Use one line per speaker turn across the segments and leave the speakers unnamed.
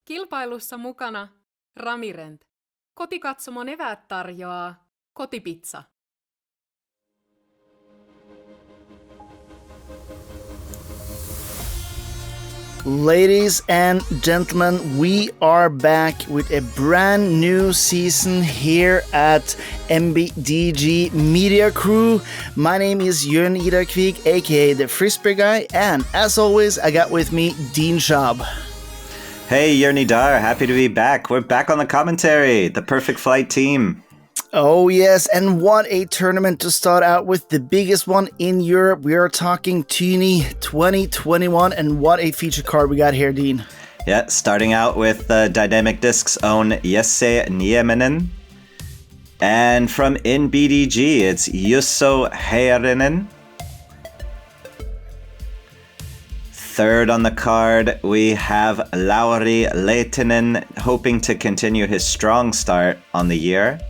Kilpailussa mukana Ramirent. Kotikatsomon eväät tarjoaa Kotipizza.
Ladies and gentlemen, we are back with a brand new season here at MPDG Media Crew. My name is Jørn Idar Kvig, aka the Frisbee Guy, and as always, I got with me Dean Schaub.
Hey, Jørn Idar, happy to be back. We're back on the commentary, the Perfect Flight team.
Oh yes, and what a tournament to start out with, the biggest one in Europe. We are talking Tyyni 2021, and what a feature card we got here, Dean.
Yeah, starting out with Dynamic Disc's own Nieminen. And from NBDG, it's Juuso Herranen. Third on the card, we have Lauri Lehtinen, hoping to continue his strong start on the year.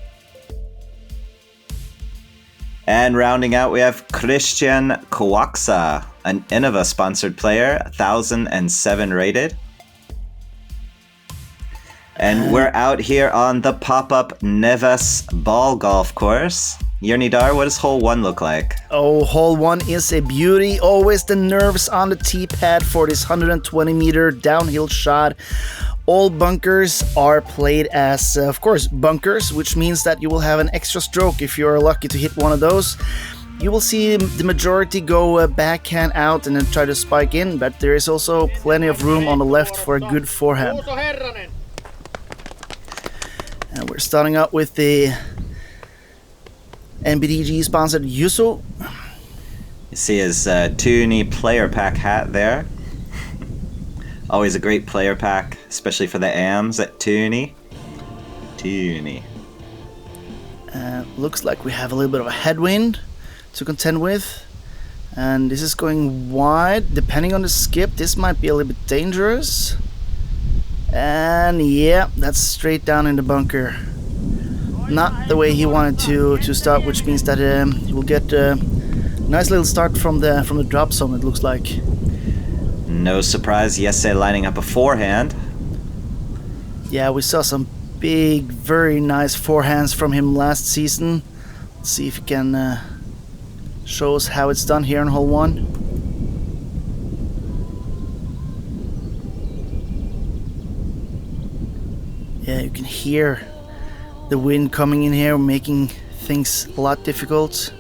And rounding out, we have Kristian Kuoksa, an Innova-sponsored player, 1007 rated. And we're out here on the pop-up Neves ball golf course. Jørn Idar, what does hole 1 look like?
Oh, hole 1 is a beauty. Always the nerves on the tee pad for this 120-meter downhill shot. All bunkers are played as, of course, bunkers, which means that you will have an extra stroke if you are lucky to hit one of those. You will see the majority go backhand out and then try to spike in, but there is also plenty of room on the left for a good forehand. And we're starting out with the NBDG sponsored Juuso.
You see his Tyyni player pack hat there. Always a great player pack, especially for the AMs at Tyyni.
Looks like we have a little bit of a headwind to contend with. And this is going wide. Depending on the skip, this might be a little bit dangerous. And yeah, that's straight down in the bunker. Not the way he wanted to start, which means that he will get a nice little start from the drop zone, it looks like.
No surprise, Jesse lining up a forehand.
Yeah, we saw some big, very nice forehands from him last season. Let's see if he can show us how it's done here in hole 1. Yeah, you can hear the wind coming in here, making things a lot difficult.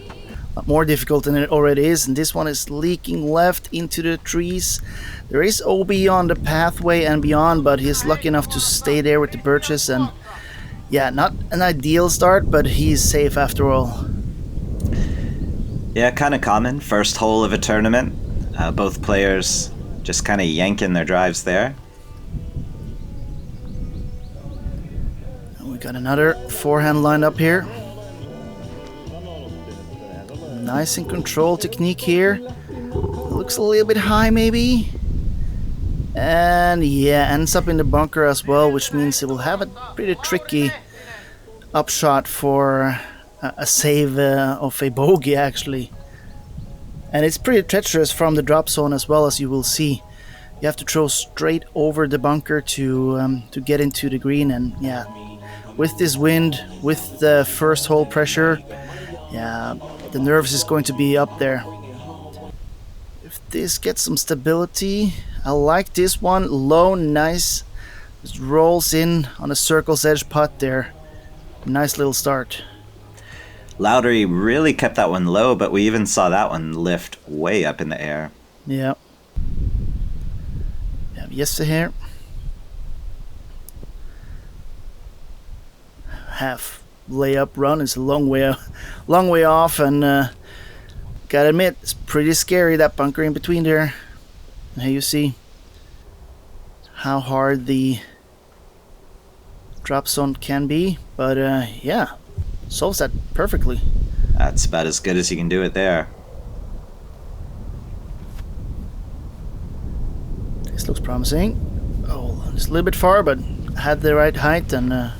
A lot more difficult than it already is. And this one is leaking left into the trees. There is OB on the pathway and beyond, but he's lucky enough to stay there with the birches. And yeah, not an ideal start, but he's safe after all.
Yeah, kind of common. First hole of a tournament. Both players just kind of yanking their drives there.
We got another forehand lined up here. Nice and controlled technique here. Looks a little bit high maybe. And yeah, ends up in the bunker as well, which means it will have a pretty tricky upshot for a save of a bogey actually. And it's pretty treacherous from the drop zone as well, as you will see. You have to throw straight over the bunker to get into the green, and yeah, with this wind, with the first hole pressure, yeah, the nerves is going to be up there. If this gets some stability, I like this one. Low, nice. Just rolls in on a circle's edge putt there. Nice little start.
Lauri really kept that one low, but we even saw that one lift way up in the air.
Yeah. We have Jesse here. Half layup run is a long way off, and gotta admit, it's pretty scary, that bunker in between there. And here you see how hard the drop zone can be, but yeah, solves that perfectly.
That's about as good as you can do it there.
This looks promising. Oh, just a little bit far, but had the right height, and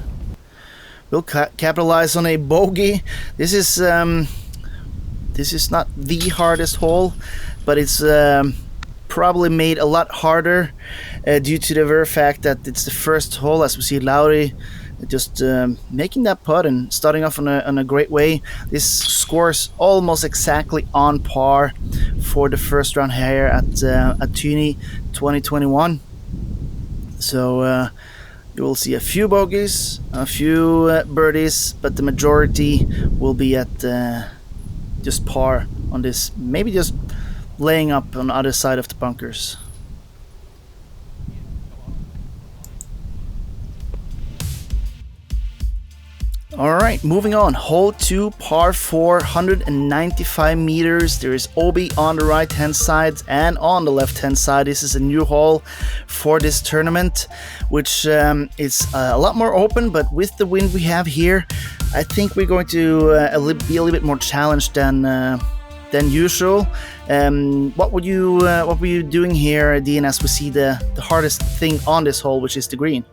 we'll capitalize on a bogey. This is not the hardest hole, but it's probably made a lot harder due to the very fact that it's the first hole, as we see Lauri just making that putt and starting off on a great way. This scores almost exactly on par for the first round here at Tyyni 2021. So you will see a few bogeys, a few birdies, but the majority will be at just par on this, maybe just laying up on the other side of the bunkers. Alright, moving on. Hole 2, par 4, 195 meters. There is OB on the right hand side and on the left hand side. This is a new hole for this tournament, which is a lot more open, but with the wind we have here, I think we're going to be a little bit more challenged than usual. What were you doing here, Dean, as we see the hardest thing on this hole, which is the green?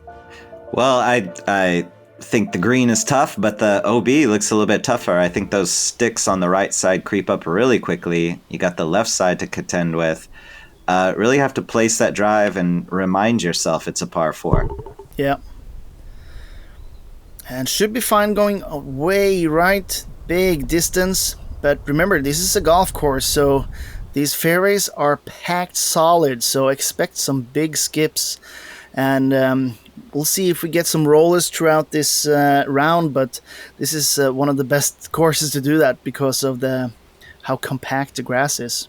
Well, I think the green is tough, but the OB looks a little bit tougher. I think those sticks on the right side creep up really quickly. You got the left side to contend with. Really have to place that drive and remind yourself it's a par 4.
Yeah. And should be fine going way right. Big distance. But remember, this is a golf course, so these fairways are packed solid. So expect some big skips. And we'll see if we get some rollers throughout this round, but this is one of the best courses to do that because of how compact the grass is.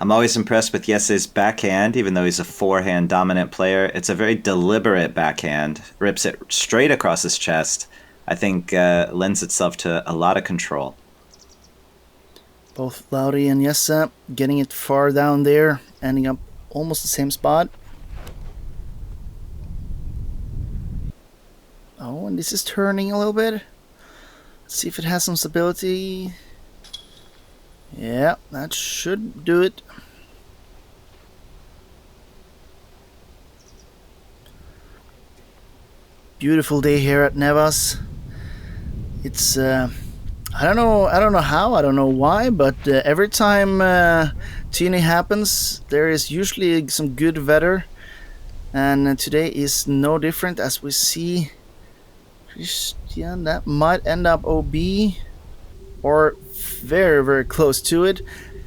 I'm always impressed with Jesse's backhand, even though he's a forehand dominant player. It's a very deliberate backhand, rips it straight across his chest. I think lends itself to a lot of control.
Both Lauri and Jesse getting it far down there, ending up almost the same spot. Oh, and this is turning a little bit. Let's see if it has some stability. Yeah, that should do it. Beautiful day here at Nevas. It's I don't know how, I don't know why, but every time Tyyni happens, there is usually some good weather, and today is no different. As we see, Kristian, that might end up OB, or very, very close to it.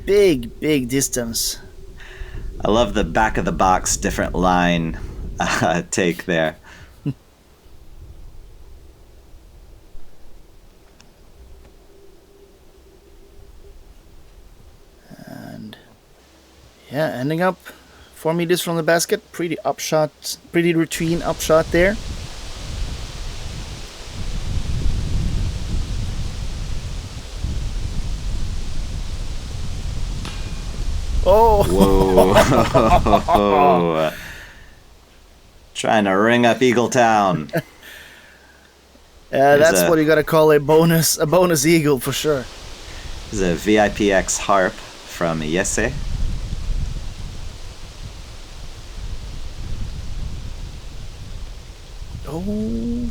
Big distance.
I love the back of the box different line take there.
Yeah, ending up 4 meters from the basket. Pretty routine upshot there. Oh!
Whoa! Trying to ring up Eagle Town.
That's what you gotta call a bonus eagle for sure.
This is a VIPX harp from Jesse.
Oh,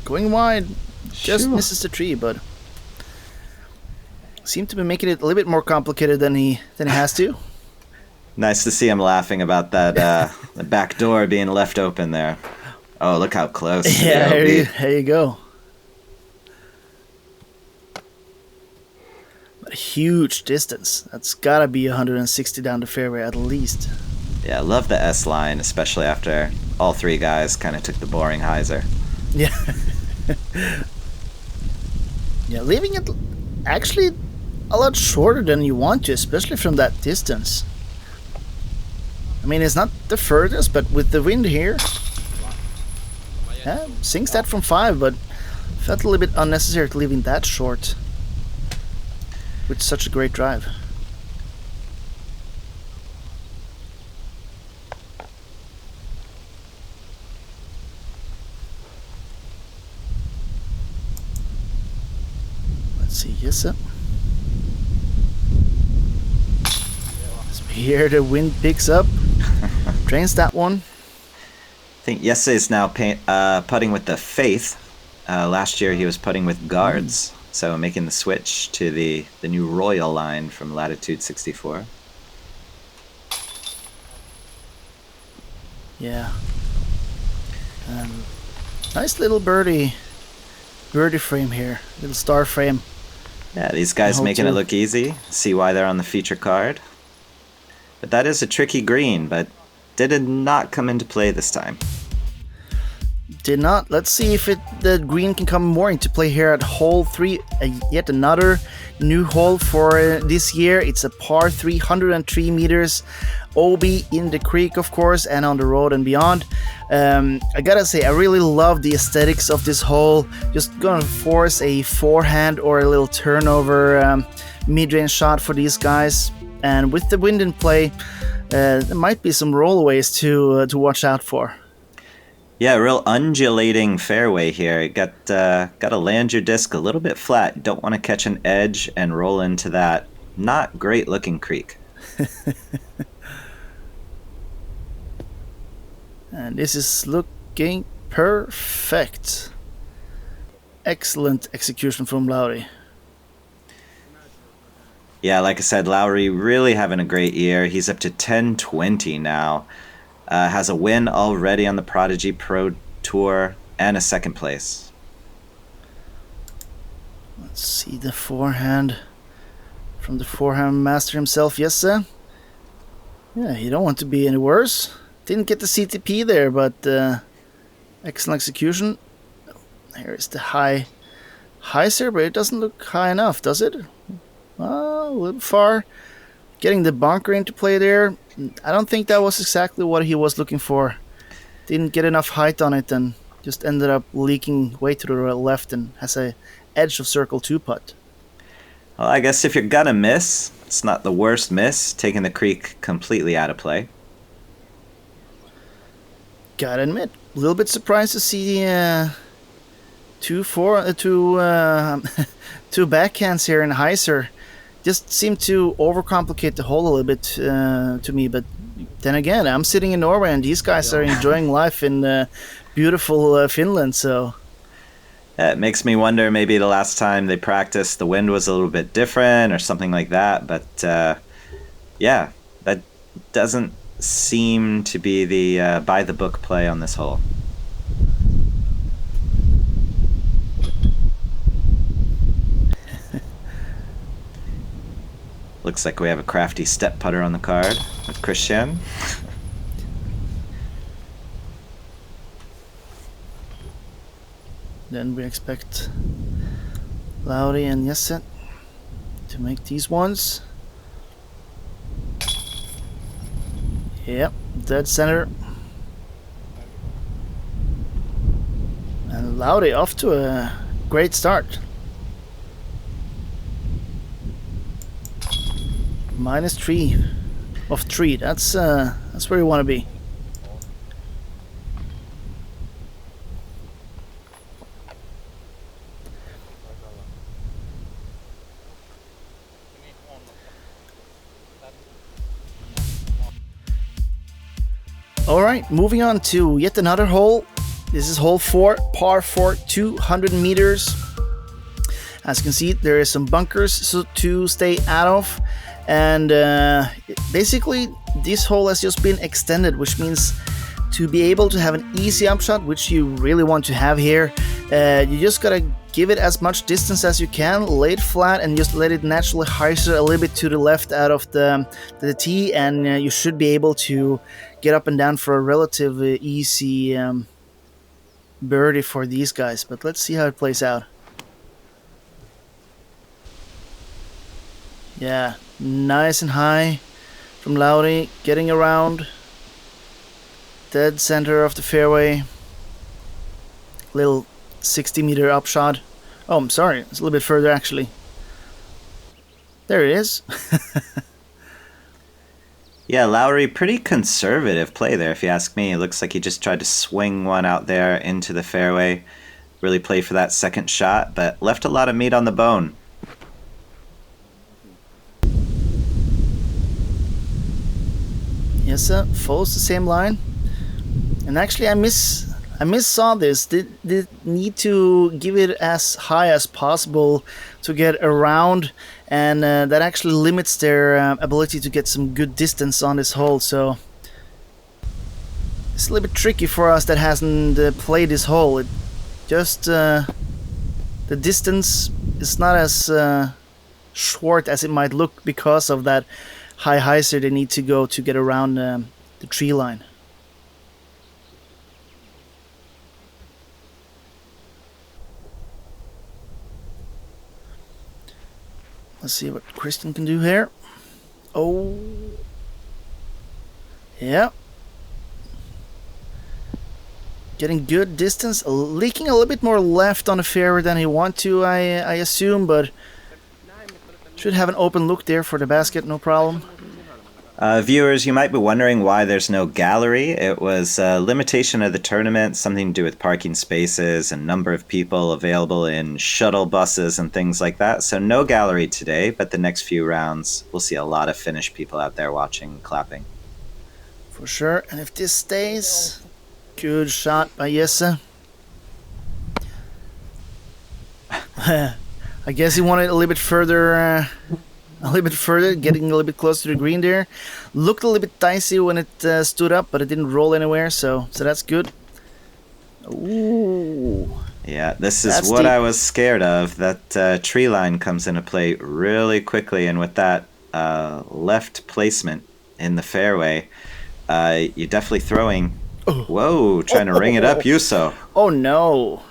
going wide, just misses the tree, but seemed to be making it a little bit more complicated than he has to.
Nice to see him laughing about that the back door being left open there. Oh, look how close.
Yeah, there you go. But a huge distance. That's gotta be 160 down the fairway at least.
Yeah, I love the S line, especially after all three guys kind of took the boring hyzer.
Yeah. Yeah, leaving it actually a lot shorter than you want to, especially from that distance. I mean, it's not the furthest, but with the wind here, yeah, sinks that from 5, but felt a little bit unnecessary to leaving that short with such a great drive. Let's see, yes sir. Here the wind picks up, drains that one.
I think Jesse is now putting with the Faith. Last year he was putting with guards. So making the switch to the new Royal line from latitude 64.
Yeah. Nice little birdie frame here. Little star frame.
Yeah, these guys making it look easy. See why they're on the feature card. But that is a tricky green, but did not come into play this time.
Did not. Let's see if the green can come more into play here at hole 3. Yet another new hole for this year. It's a par 303 meters. OB in the creek, of course, and on the road and beyond. I gotta say, I really love the aesthetics of this hole. Just gonna force a forehand or a little turnover mid-range shot for these guys. And with the wind in play, there might be some rollaways to watch out for.
Yeah, real undulating fairway here. You got to land your disc a little bit flat. You don't want to catch an edge and roll into that not great looking creek.
And this is looking perfect. Excellent execution from Lauri.
Yeah, like I said, Lauri really having a great year. He's up to 10-20 now. Has a win already on the Prodigy Pro Tour and a second place.
Let's see the forehand from the forehand master himself. Yes, sir. Yeah, you don't want to be any worse. Didn't get the CTP there, but excellent execution. Here is the high sir, but it doesn't look high enough, does it? A little far. Getting the bunker into play there. I don't think that was exactly what he was looking for. Didn't get enough height on it and just ended up leaking way to the left and has a edge of circle 2 putt.
Well, I guess if you're gonna miss, it's not the worst miss, taking the creek completely out of play.
Gotta admit, a little bit surprised to see two backhands here in Heiser. Just seemed to overcomplicate the hole a little bit to me, but then again, I'm sitting in Norway and these guys are enjoying life in beautiful Finland, so...
Yeah, it makes me wonder, maybe the last time they practiced the wind was a little bit different or something like that, but yeah, that doesn't seem to be the by-the-book play on this hole. Looks like we have a crafty step putter on the card with Kristian.
Then we expect Lauri and Jesse to make these ones. Yep, dead center. And Lauri off to a great start. -3 of 3. That's where you want to be. All right, moving on to yet another hole. This is hole 4, par 4, 200 meters. As you can see, there is some bunkers to stay out of. And basically this hole has just been extended, which means to be able to have an easy upshot, which you really want to have here, you just gotta give it as much distance as you can, lay it flat and just let it naturally hyzer a little bit to the left out of the tee, and you should be able to get up and down for a relatively easy birdie for these guys. But let's see how it plays out. Yeah, nice and high from Lauri, getting around dead center of the fairway. Little 60-meter upshot. Oh, I'm sorry, it's a little bit further actually. There it is.
Yeah, Lauri, pretty conservative play there if you ask me. It looks like he just tried to swing one out there into the fairway, really play for that second shot, but left a lot of meat on the bone. Yes,
follows the same line. And actually I I missaw this. Did need to give it as high as possible to get around, and that actually limits their ability to get some good distance on this hole. So it's a little bit tricky for us that hasn't played this hole. It just the distance is not as short as it might look because of that high hyzer they need to go to get around the tree line. Let's see what Kristian can do here. Oh, yeah. Getting good distance, leaking a little bit more left on the fairway than he want to, I assume, but should have an open look there for the basket, no problem.
Viewers, you might be wondering why there's no gallery. It was a limitation of the tournament, something to do with parking spaces and number of people available in shuttle buses and things like that. So no gallery today, but the next few rounds, we'll see a lot of Finnish people out there watching and clapping.
For sure, and if this stays, good shot by Jesse. I guess he wanted a little bit further, getting a little bit closer to the green there. Looked a little bit dicey when it stood up, but it didn't roll anywhere, so that's good. Ooh.
Yeah, this is what I was scared of. That tree line comes into play really quickly, and with that left placement in the fairway, you're definitely throwing... Whoa, trying to ring it up, Juuso.
Oh, no.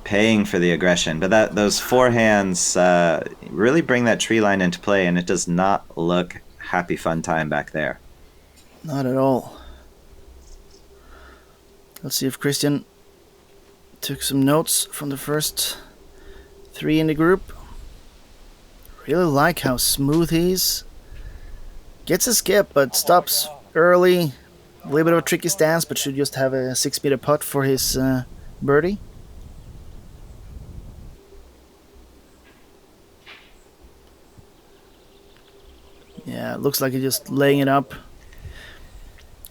Paying for the aggression, but those forehands really bring that tree line into play, and it does not look happy fun time back there.
Not at all. Let's see if Kristian took some notes from the first three in the group. Really like how smooth he is. Gets a skip, but stops early. A little bit of a tricky stance, but should just have a 6-meter putt for his birdie. Yeah, it looks like he's just laying it up.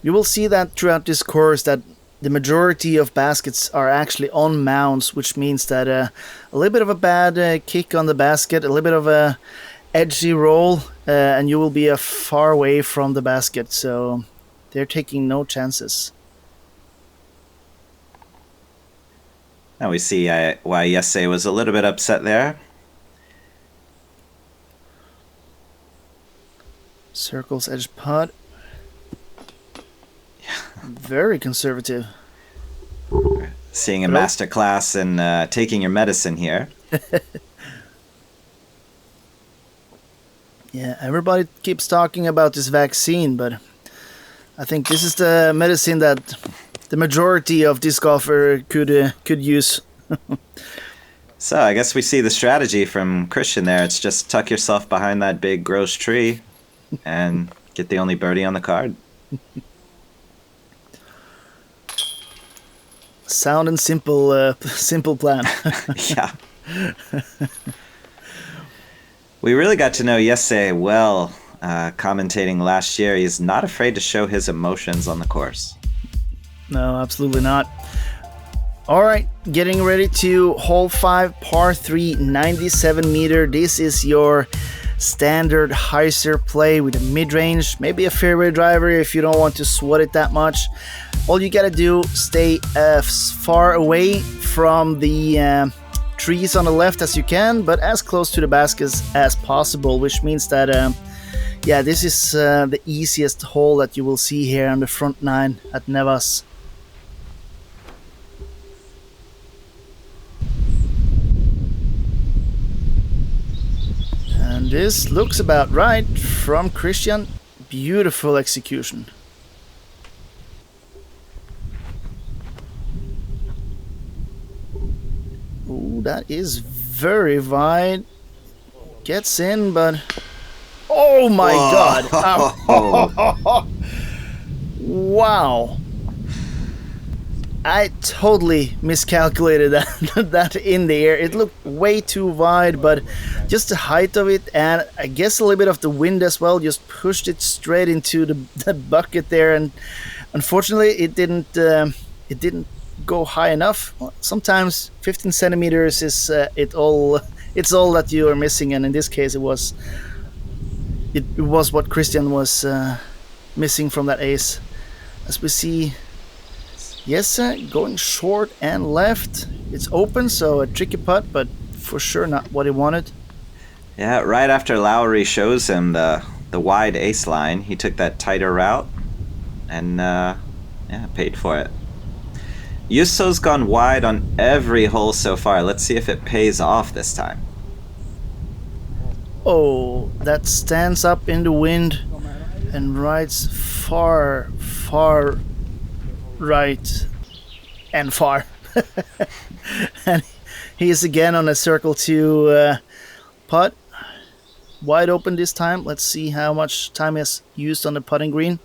You will see that throughout this course that the majority of baskets are actually on mounds, which means that a little bit of a bad kick on the basket, a little bit of a edgy roll, and you will be far away from the basket. So they're taking no chances.
Now we see why Jesse was a little bit upset there.
Circles edge putt. Very conservative.
Seeing a master class in taking your medicine here.
Yeah, everybody keeps talking about this vaccine, but I think this is the medicine that the majority of disc golfer could use.
So I guess we see the strategy from Kristian there. It's just tuck yourself behind that big gross tree and get the only birdie on the card.
Sound and simple plan.
Yeah. We really got to know Jesse well commentating last year. He's not afraid to show his emotions on the course.
No, absolutely not. All right, getting ready to hole 5, par 3, 97 meter. This is your standard hyzer play with a mid-range, maybe a fairway driver if you don't want to sweat it that much. All you gotta do, stay as far away from the trees on the left as you can, but as close to the baskets as possible, which means that yeah, this is the easiest hole that you will see here on the front 9 at Nevas. And this looks about right from Kristian. Beautiful execution. Ooh, that is very wide. Gets in, but... Oh my God! Wow. I totally miscalculated that in the air. It looked way too wide, but just the height of it, and I guess a little bit of the wind as well, just pushed it straight into the bucket there. And unfortunately, it didn't go high enough. Well, sometimes 15 centimeters is it's all that you are missing, and in this case it was what Kristian was missing from that ace. As we see, yes, going short and left. It's open, so a tricky putt, but for sure not what he wanted.
Yeah, right after Lauri shows him the wide ace line, he took that tighter route and paid for it. Juuso's gone wide on every hole so far. Let's see if it pays off this time.
Oh, that stands up in the wind and rides far, far right and far. And he is again on a circle 2 putt. Wide open this time. Let's see how much time he has used on the putting green.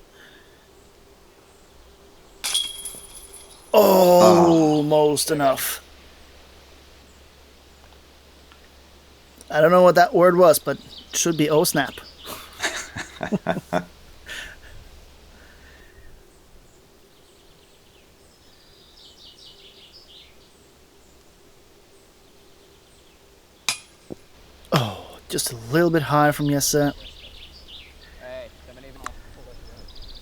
Almost enough. I don't know what that word was, but it should be oh snap. Oh, just a little bit high from Jesse.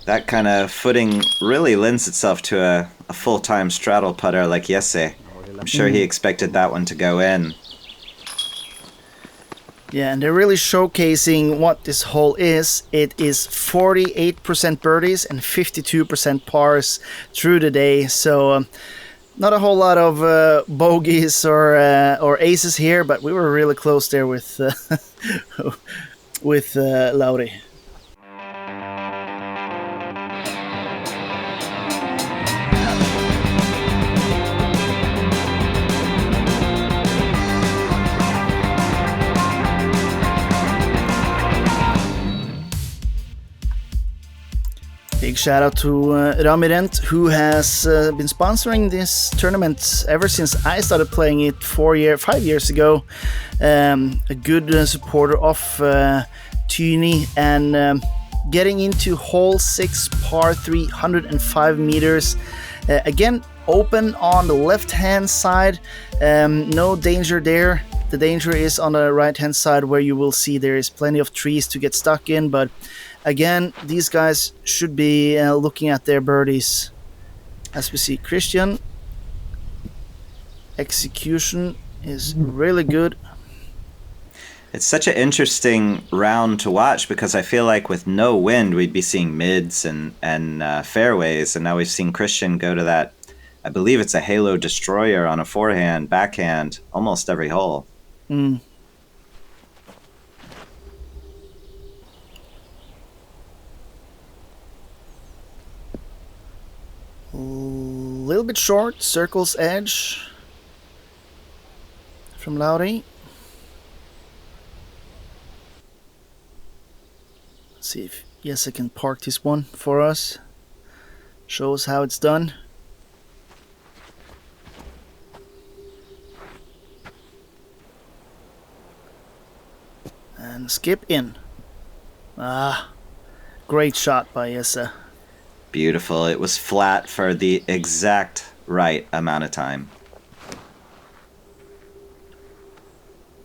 That kind of footing really lends itself to a full-time straddle putter like Jesse. I'm sure he expected that one to go in.
Yeah, and they're really showcasing what this hole is. It is 48% birdies and 52% pars through the day. So not a whole lot of bogeys or aces here, but we were really close there with with Lauri. Big shout out to Ramirent, who has been sponsoring this tournament ever since I started playing it 5 years ago. A good supporter of Tyyni, and getting into hole 6, par 3, 105 meters. Again, open on the left-hand side. No danger there. The danger is on the right-hand side, where you will see there is plenty of trees to get stuck in, but again, these guys should be looking at their birdies. As we see, Kristian, execution is really good.
It's such an interesting round to watch because I feel like with no wind, we'd be seeing mids and fairways, and now we've seen Kristian go to that, I believe it's a Halo Destroyer on a forehand, backhand, almost every hole.
A little bit short, circle's edge from Lauri. Let's see if Jesse can park this one for us. Show us how it's done. And skip in. Great shot by Jesse.
Beautiful. It was flat for the exact right amount of time.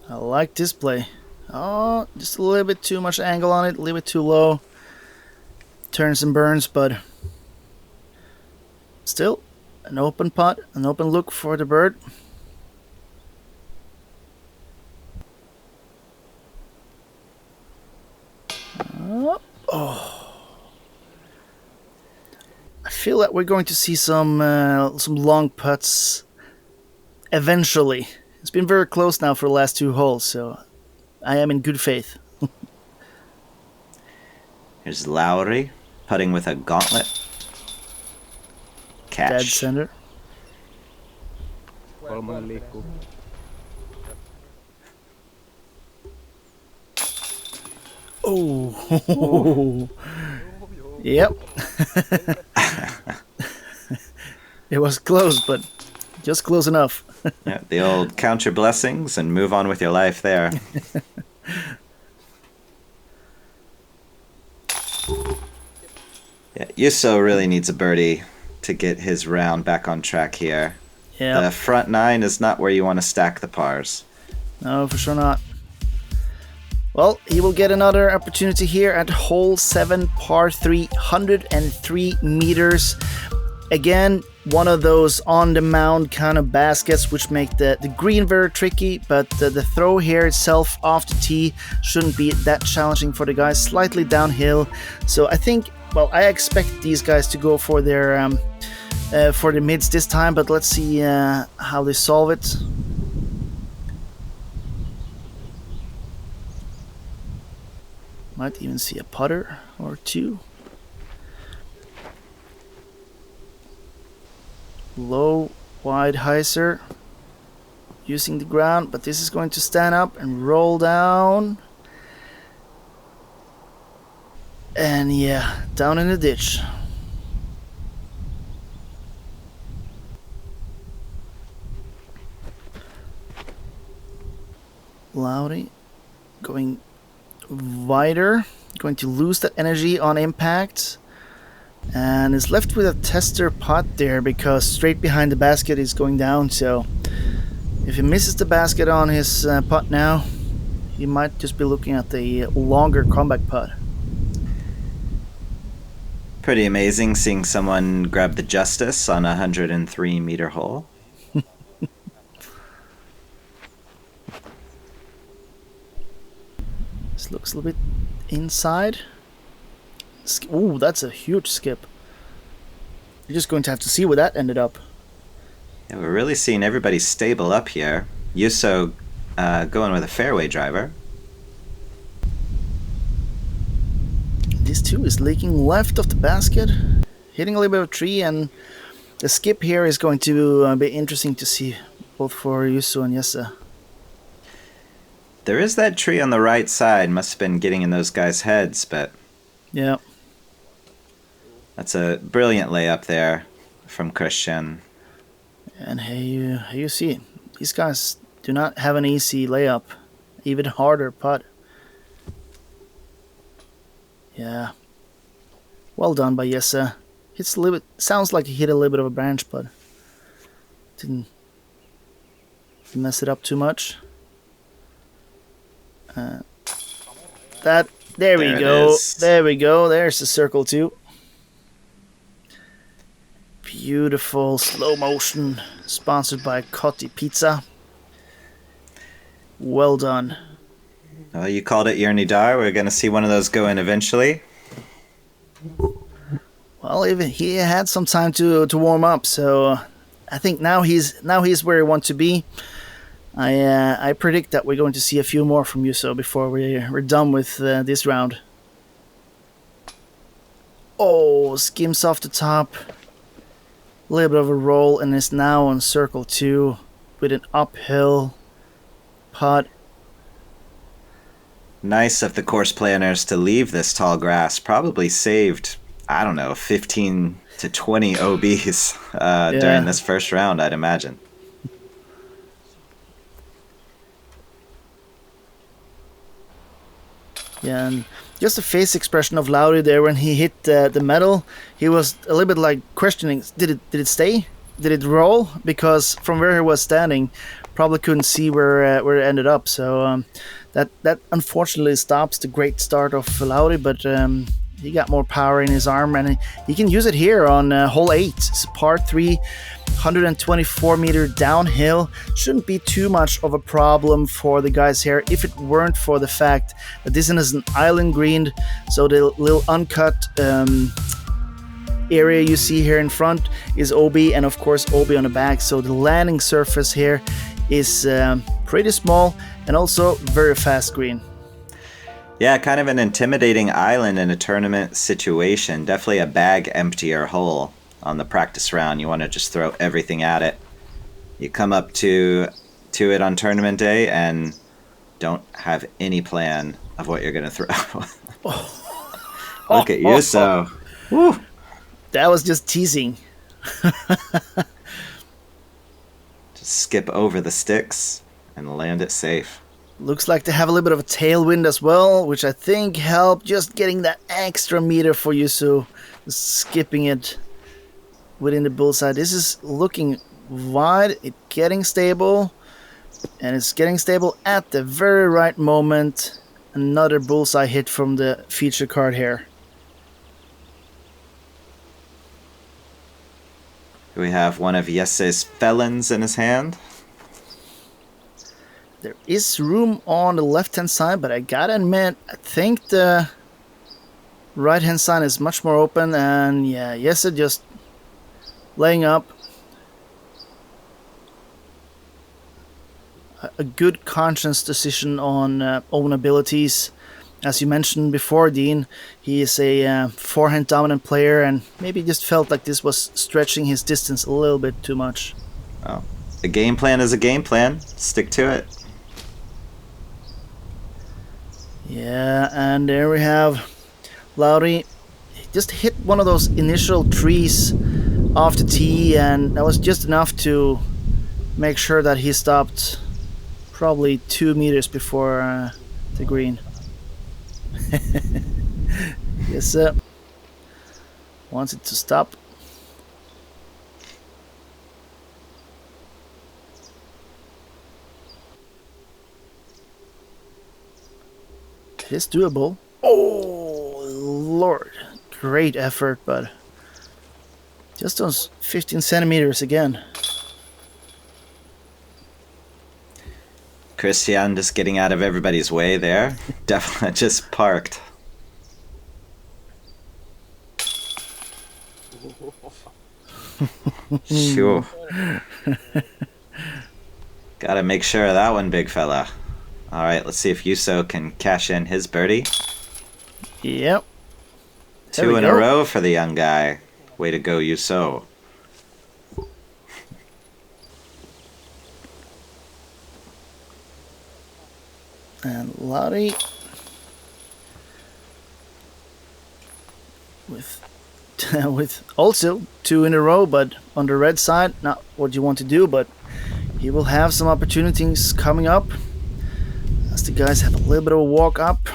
I like this play. Oh, just a little bit too much angle on it, a little bit too low. Turns and burns, but still an open putt, an open look for the bird. I feel that we're going to see some long putts eventually. It's been very close now for the last 2 holes, so I am in good faith.
Here's Lauri putting with a gauntlet. Catch.
Dead center. Oh. Yep. It was close, but just close enough.
Yeah, the old count your blessings and move on with your life there. Yeah, Juuso really needs a birdie to get his round back on track here.
Yeah.
The front 9 is not where you want to stack the pars.
No, for sure not. Well, he will get another opportunity here at hole 7, par 3, 103 meters. Again, one of those on-the-mound kind of baskets which make the green very tricky, but the throw here itself off the tee shouldn't be that challenging for the guys. Slightly downhill, so I think, well, I expect these guys to go for their for the mids this time, but let's see how they solve it. Might even see a putter or two. Low, wide hyzer. Using the ground, but this is going to stand up and roll down. And yeah, down in the ditch. Lauri going wider, going to lose that energy on impact, and is left with a tester putt there because straight behind the basket is going down. So if he misses the basket on his putt now, he might just be looking at the longer comeback putt.
Pretty amazing seeing someone grab the justice on a 103 meter hole.
This looks a little bit inside. Ooh, that's a huge skip. You're just going to have to see where that ended up.
Yeah, we're really seeing everybody stable up here. Juuso going with a fairway driver.
This too is leaking left of the basket, hitting a little bit of a tree, and the skip here is going to be interesting to see, both for Juuso and Jesse.
There is that tree on the right side. Must have been getting in those guys' heads, but
yeah,
that's a brilliant layup there from Kristian.
And hey, you see, these guys do not have an easy layup, even harder putt. Yeah, well done by Jesse. Hits a little bit. Sounds like he hit a little bit of a branch, but didn't mess it up too much. There we go. There we go. There's the circle too. Beautiful slow motion, sponsored by Kotti Pizza. Well done.
Well, you called it Jørn Idar. We're going to see one of those go in eventually.
Well, even he had some time to warm up, so I think now he's where he wants to be. I predict that we're going to see a few more from Juuso before we're done with this round. Oh, skims off the top. A little bit of a roll, and is now on circle 2 with an uphill putt.
Nice of the course planners to leave this tall grass. Probably saved, I don't know, 15 to 20 OBs during this first round, I'd imagine.
Yeah, and just the face expression of Lauri there when he hit the metal, he was a little bit like questioning, did it stay? Did it roll? Because from where he was standing, probably couldn't see where it ended up. So that unfortunately stops the great start of Lauri, but he got more power in his arm, and he can use it here on hole 8. It's a par 3, 124 meter downhill. Shouldn't be too much of a problem for the guys here if it weren't for the fact that this is an island green, so the little uncut area you see here in front is OB, and of course OB on the back, so the landing surface here is pretty small and also very fast green.
Yeah, kind of an intimidating island in a tournament situation. Definitely a bag emptier hole on the practice round. You want to just throw everything at it. You come up to it on tournament day and don't have any plan of what you're going to throw. Look at you, so. Woo.
That was just teasing.
Just skip over the sticks and land it safe.
Looks like they have a little bit of a tailwind as well, which I think helped just getting that extra meter for you, so skipping it. within the bullseye. This is looking wide, it's getting stable, and it's getting stable at the very right moment. Another bullseye hit from the feature card here.
We have one of Jesse's felons in his hand.
There is room on the left-hand side, but I gotta admit, I think the right-hand side is much more open, and yeah, Jesse just laying up. A good conscious decision on own abilities. As you mentioned before, Dean, he is a forehand dominant player, and maybe just felt like this was stretching his distance a little bit too much.
Oh, a game plan is a game plan. Stick to it.
Yeah, and there we have Lauri. He just hit one of those initial trees off the tee, and that was just enough to make sure that he stopped probably 2 meters before the green. Yes, wants it to stop. It is doable. Oh, Lord. Great effort, but just those 15 centimeters again.
Kristian just getting out of everybody's way there. Definitely just parked. Sure. Gotta make sure of that one, big fella. Alright, let's see if Juuso can cash in his birdie.
Yep.
Two in a row for the young guy. Way to go, Juuso.
And Lauri with also 2 in a row, but on the red side, not what you want to do, but he will have some opportunities coming up as the guys have a little bit of a walk up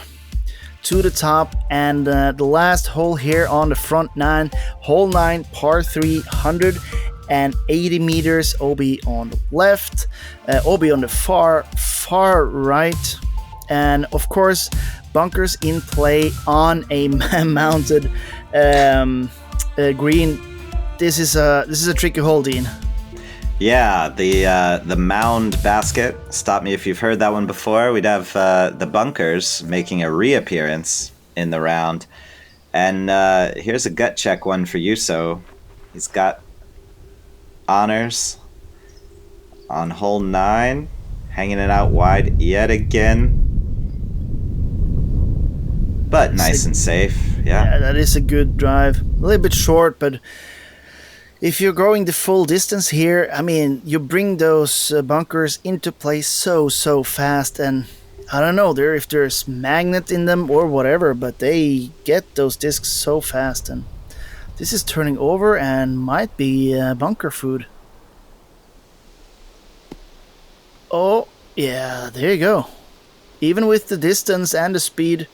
to the top. And the last hole here on the front 9, hole 9, par 3, 180 meters, OB on the left, OB on the far right. And of course, bunkers in play on a mounted green. This is a tricky hole, Dean.
Yeah, the mound basket. Stop me if you've heard that one before. We'd have the bunkers making a reappearance in the round. And here's a gut check one for Juuso. He's got honors on hole 9, hanging it out wide yet again. But nice and safe, yeah.
That is a good drive. A little bit short, but if you're going the full distance here, I mean, you bring those bunkers into play so fast, and I don't know if there's magnet in them or whatever, but they get those discs so fast, and this is turning over and might be bunker food. Oh, yeah, there you go. Even with the distance and the speed,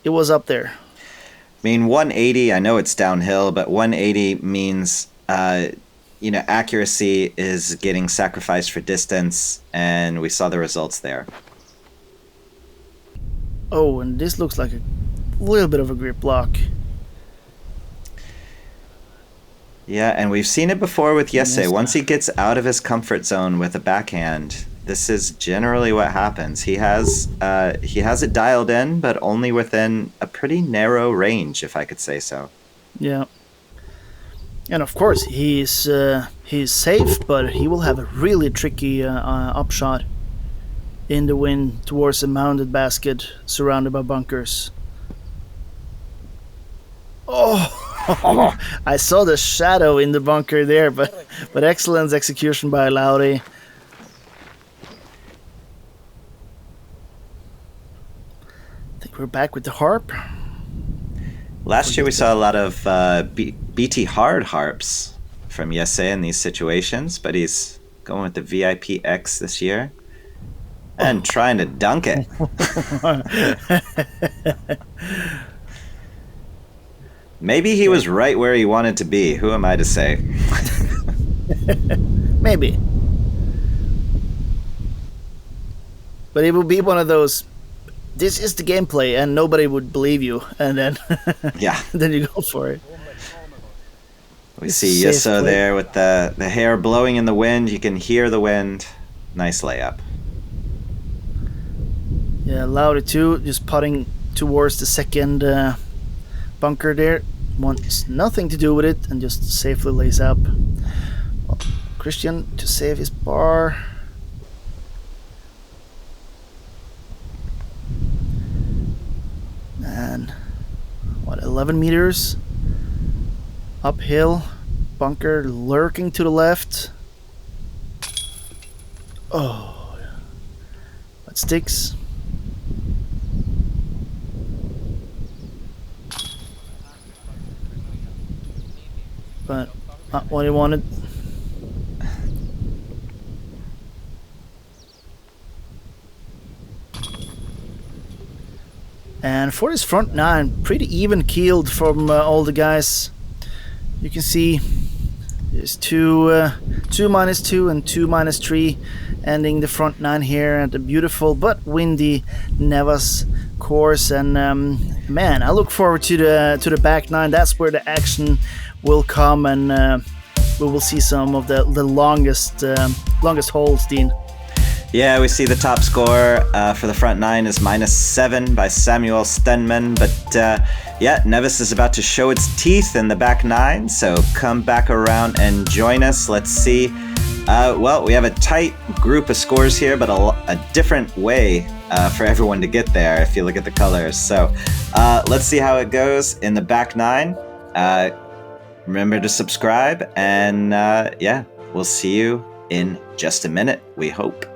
it was up there.
I mean, 180, I know it's downhill, but 180 means, accuracy is getting sacrificed for distance, and we saw the results there.
Oh, and this looks like a little bit of a grip block.
Yeah, and we've seen it before with Jesse. Once he gets out of his comfort zone with a backhand, this is generally what happens. He has it dialed in, but only within a pretty narrow range, if I could say so.
Yeah. And of course, he's safe, but he will have a really tricky upshot in the wind towards a mounded basket surrounded by bunkers. Oh, I saw the shadow in the bunker there, but excellent execution by Lauri. We're back with the harp.
Last year we saw a lot of BT hard harps from Jesse in these situations, but he's going with the VIP X this year and trying to dunk it. Maybe he was right where he wanted to be. Who am I to say?
Maybe. But it will be one of those, this is the gameplay and nobody would believe you, and then
Yeah.
then you go for it.
We see Juuso there with the hair blowing in the wind. You can hear the wind. Nice layup.
Yeah, Lauri too, just putting towards the second bunker there. Wants nothing to do with it and just safely lays up. Well, Kristian to save his bar. And 11 meters uphill, bunker lurking to the left. Oh, that sticks. But not what he wanted. And for this front nine, pretty even keeled from all the guys. You can see there's two -2 and 2 -3 ending the front nine here at the beautiful but windy Nevas course. And man, I look forward to the back nine. That's where the action will come, and we will see some of the longest holes, Dean.
Yeah, we see the top score for the front nine is -7 by Samuel Stenman. But yeah, Nevis is about to show its teeth in the back nine, so come back around and join us. Let's see. Well, we have a tight group of scores here, but a different way for everyone to get there if you look at the colors. So let's see how it goes in the back nine. Remember to subscribe, and yeah, we'll see you in just a minute, we hope.